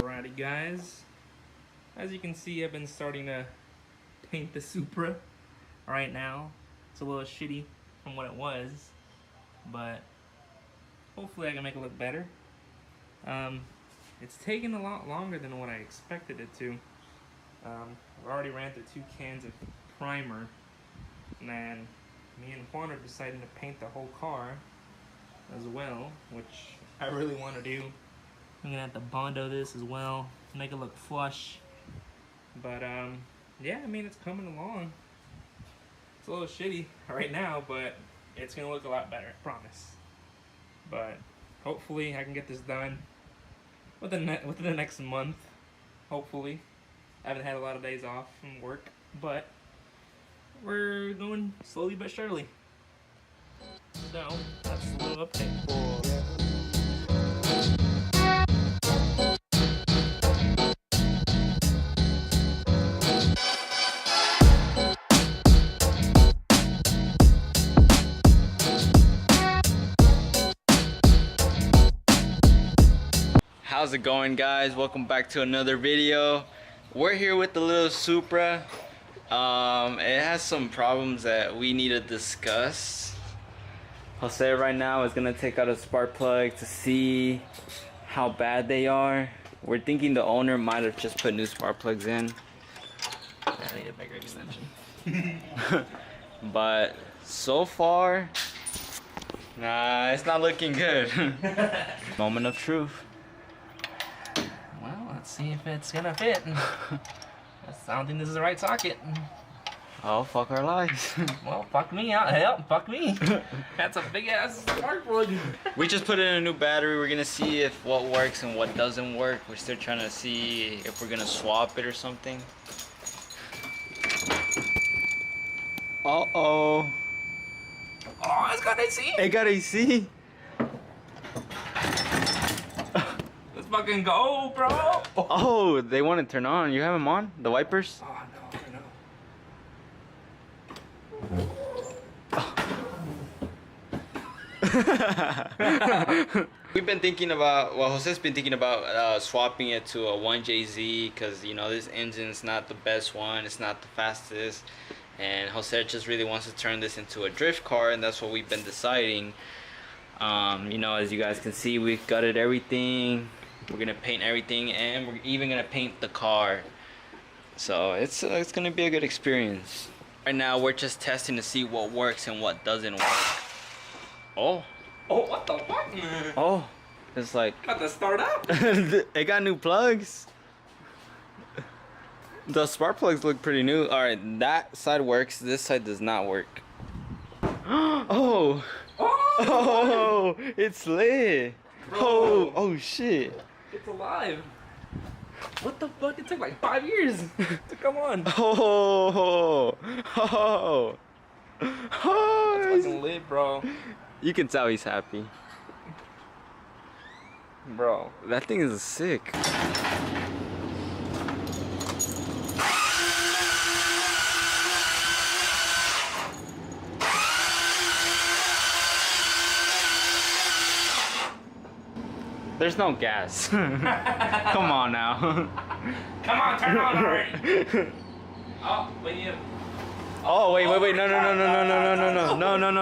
Alrighty guys, as you can see, I've been starting to paint the Supra right now. It's a little shitty from what it was, but hopefully I can make it look better. It's taken a lot longer than what I expected it to. I've already ran through 2 cans of primer, and then me and Juan are deciding to paint the whole car as well, which I really want to do. I'm gonna have to Bondo this as well, make it look flush. But yeah, I mean, it's coming along. It's a little shitty right now, but it's gonna look a lot better, I promise. But hopefully I can get this done within the next month, hopefully. I haven't had a lot of days off from work, but we're going slowly but surely. So that's a little update for How's it going, guys? Welcome back to another video. We're here with the little Supra. It has some problems that we need to discuss. Jose right now is gonna take out a spark plug to see how bad they are. We're thinking the owner might have just put new spark plugs in. I need a bigger extension. But so far, nah, it's not looking good. Moment of truth. Well, let's see if it's gonna fit. I don't think this is the right socket. Oh, fuck our lives. Well, fuck me out. Hell, fuck me. That's a big ass spark plug. We just put in a new battery. We're gonna see if what works and what doesn't work. We're still trying to see if we're gonna swap it or something. Uh-oh. Oh, it's got AC. It got AC. Let's fucking go, bro. Oh, they want to turn on. You have them on? The wipers? Oh, no, no. We've been thinking about, well, Jose's been thinking about swapping it to a 1JZ because, you know, this engine's not the best one. It's not the fastest. And Jose just really wants to turn this into a drift car, and that's what we've been deciding. You know, as you guys can see, we've gutted everything. We're gonna paint everything, and we're even gonna paint the car. So it's gonna be a good experience. Right now, we're just testing to see what works and what doesn't work. Oh. Oh, what the fuck? Oh, it's like. Got to start up. It got new plugs. The spark plugs look pretty new. All right, that side works. This side does not work. Oh. Oh, it's lit. Oh, oh shit. It's alive. What the fuck? It took like 5 years to come on. Oh, oh, oh. It's fucking lit, bro. You can tell he's happy. Bro, that thing is sick. There's no gas. Come on now. Come on, turn on already. Oh, wait, you. Oh, wait, no,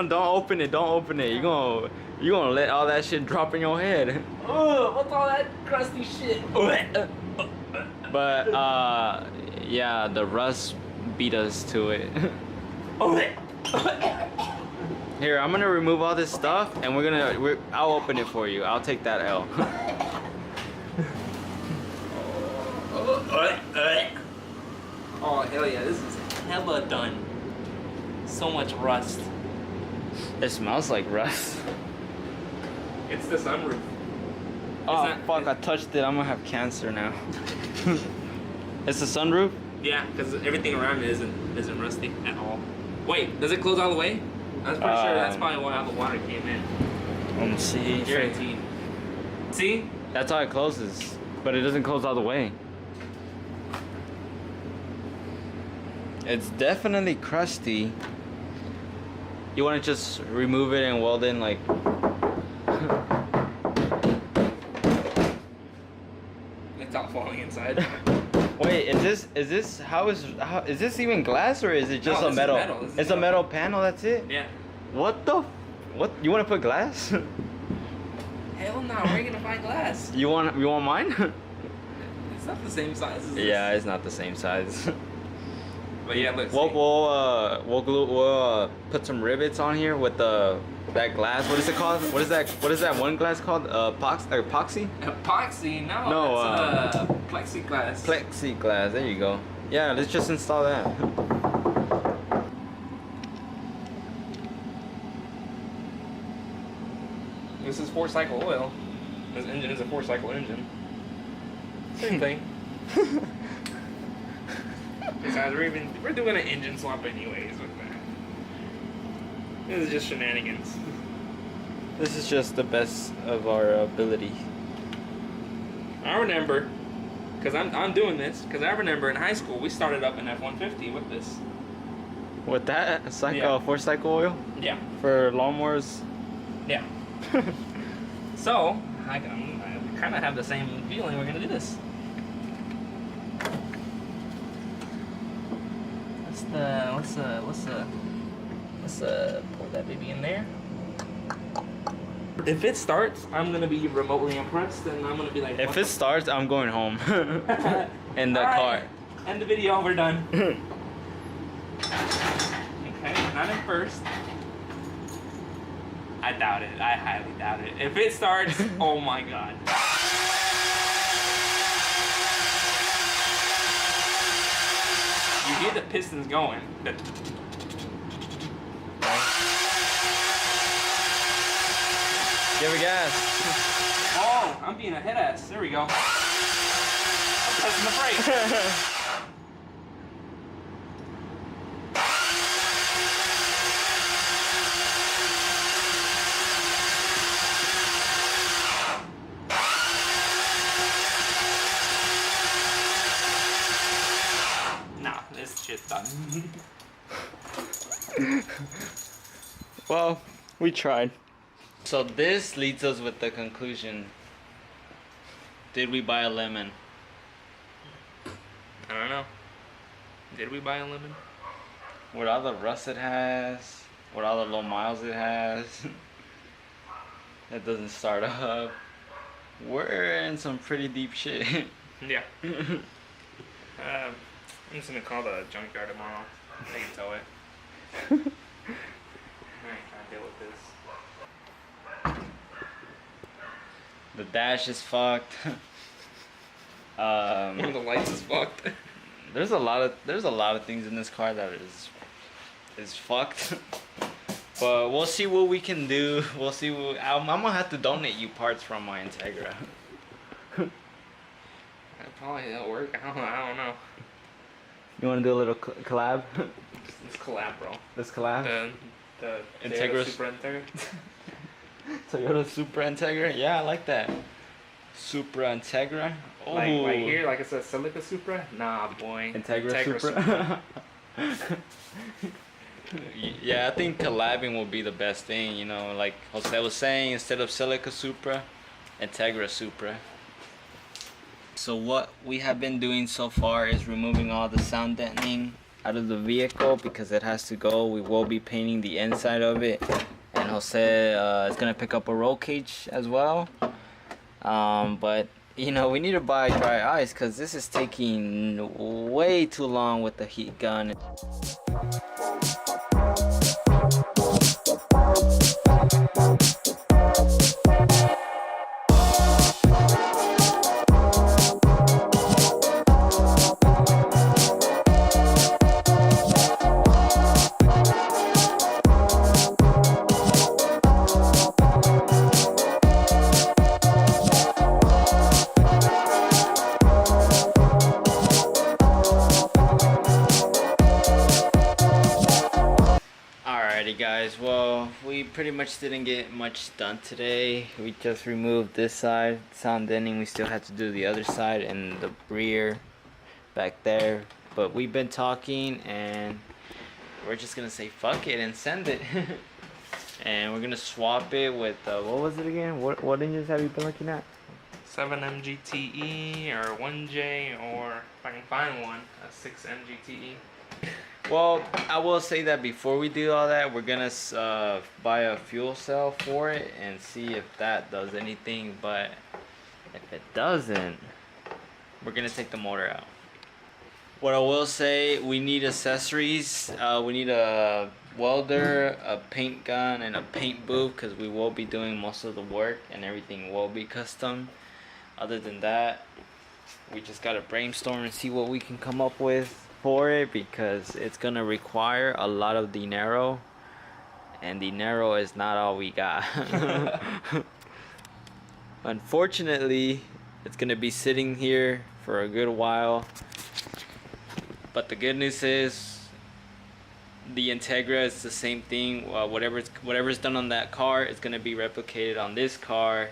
don't open it, don't open it. You're gonna let all that shit drop in your head. Ugh, what's all that crusty shit? But yeah, the rust beat us to it. Here, I'm gonna remove all this stuff, and I'll open it for you. I'll take that L. Oh, hell yeah, this is hella done. So much rust. It smells like rust. It's the sunroof. Oh, fuck, I touched it. I'm gonna have cancer now. It's the sunroof? Yeah, because everything around it isn't rusty at all. Wait, does it close all the way? I was pretty sure that's probably why all the water came in. Let me see. Guaranteed. See? That's how it closes, but it doesn't close all the way. It's definitely crusty. You want to just remove it and weld in like. It's all falling inside. Wait, is this even glass or is it just No, a this is metal? metal. This is It's a metal. metal panel. That's it. Yeah. What you want to put glass? Hell no, where are you gonna find glass? you want mine? It's not the same size as this. Yeah, it's not the same size. But yeah, look. We'll put some rivets on here with that glass. What is it called? What is that one glass called? Epoxy? Epoxy? No. No, That's plexiglass. Plexiglass. There you go. Yeah, let's just install that. This is 4-cycle oil. This engine is a 4-cycle engine. Same thing. Besides, we're doing an engine swap anyways with that. This is just shenanigans. This is just the best of our ability. I remember, because I'm doing this, because I remember in high school we started up an F-150 with this. With that, it's like Yeah. 4-cycle oil Yeah. for lawnmowers. Yeah. So, I kind of have the same feeling we're going to do this. Let's pull that baby in there. If it starts, I'm gonna be remotely impressed, and I'm gonna be like, If it starts, I'm going home. In the car. End the video, we're done. Okay, not in first. I doubt it. I highly doubt it. If it starts, oh my god. You hear the pistons going. Give it gas. Oh, I'm being a head ass. There we go. I'm pressing the brake. Nah, this shit's done. Well, we tried. So this leads us with the conclusion. Did we buy a lemon? I don't know. Did we buy a lemon? With all the rust it has, with all the low miles it has, it doesn't start up. We're in some pretty deep shit. Yeah. I'm just gonna call the junkyard tomorrow. They can tow it. I ain't trying to deal with this. The dash is fucked. One of the lights is fucked. There's a lot of things in this car that is fucked. But we'll see what we can do. We'll see. I'm gonna have to donate you parts from my Integra. That probably don't work. I don't know. You wanna do a little collab? Let's collab, bro. Let's collab. The Integra. Supra Integra. Toyota Supra Integra. Yeah, I like that. Supra Integra. Oh. Like here, like it says Silica Supra. Nah, boy. Integra Supra. Yeah, I think collabing will be the best thing. You know, like Jose was saying, instead of Silica Supra, Integra Supra. So what we have been doing so far is removing all the sound deadening out of the vehicle because it has to go. We will be painting the inside of it, and Jose is gonna pick up a roll cage as well. But you know, we need to buy dry ice because this is taking way too long with the heat gun. Guys, well, we pretty much didn't get much done today. We just removed this side sound deadening. We still had to do the other side and the rear back there, but we've been talking and we're just gonna say fuck it and send it. And we're gonna swap it with what was it again? What engines have you been looking at? 7 MGTE or 1J, or if I can find one, a 6 MGTE. Well, I will say that before we do all that, we're gonna buy a fuel cell for it and see if that does anything. But if it doesn't, we're gonna take the motor out. What I will say, we need accessories. We need a welder, a paint gun, and a paint booth, because we will be doing most of the work and everything will be custom. Other than that, we just gotta brainstorm and see what we can come up with for it, because it's gonna require a lot of dinero, and dinero is not all we got. Unfortunately, it's gonna be sitting here for a good while, but the good news is the Integra is the same thing. Whatever's done on that car is gonna be replicated on this car,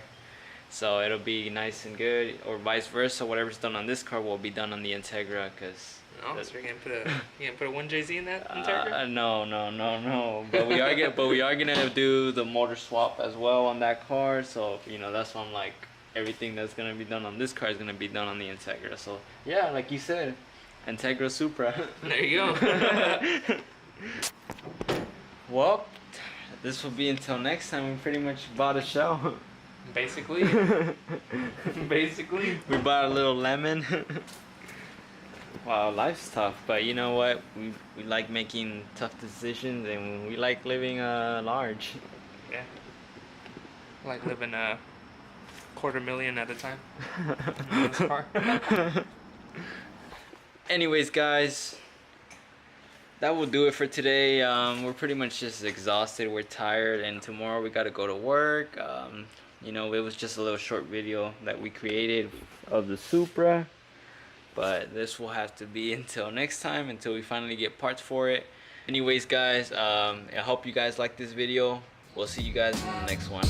so it'll be nice and good, or vice versa. Whatever's done on this car will be done on the Integra, because Oh, so you're gonna put a 1JZ in that Integra? No. But we are gonna do the motor swap as well on that car. So that's why I'm like, everything that's gonna be done on this car is gonna be done on the Integra. So yeah, like you said, Integra Supra. There you go. Well, this will be until next time. We pretty much bought a show. Basically. We bought a little lemon. Wow, life's tough, but you know what? We like making tough decisions, and we like living large. Yeah. Like living a $250,000 at a time. In this car. Anyways, guys, that will do it for today. We're pretty much just exhausted. We're tired, and tomorrow we gotta go to work. It was just a little short video that we created of the Supra. But this will have to be until next time, until we finally get parts for it. Anyways, guys, I hope you guys like this video. We'll see you guys in the next one.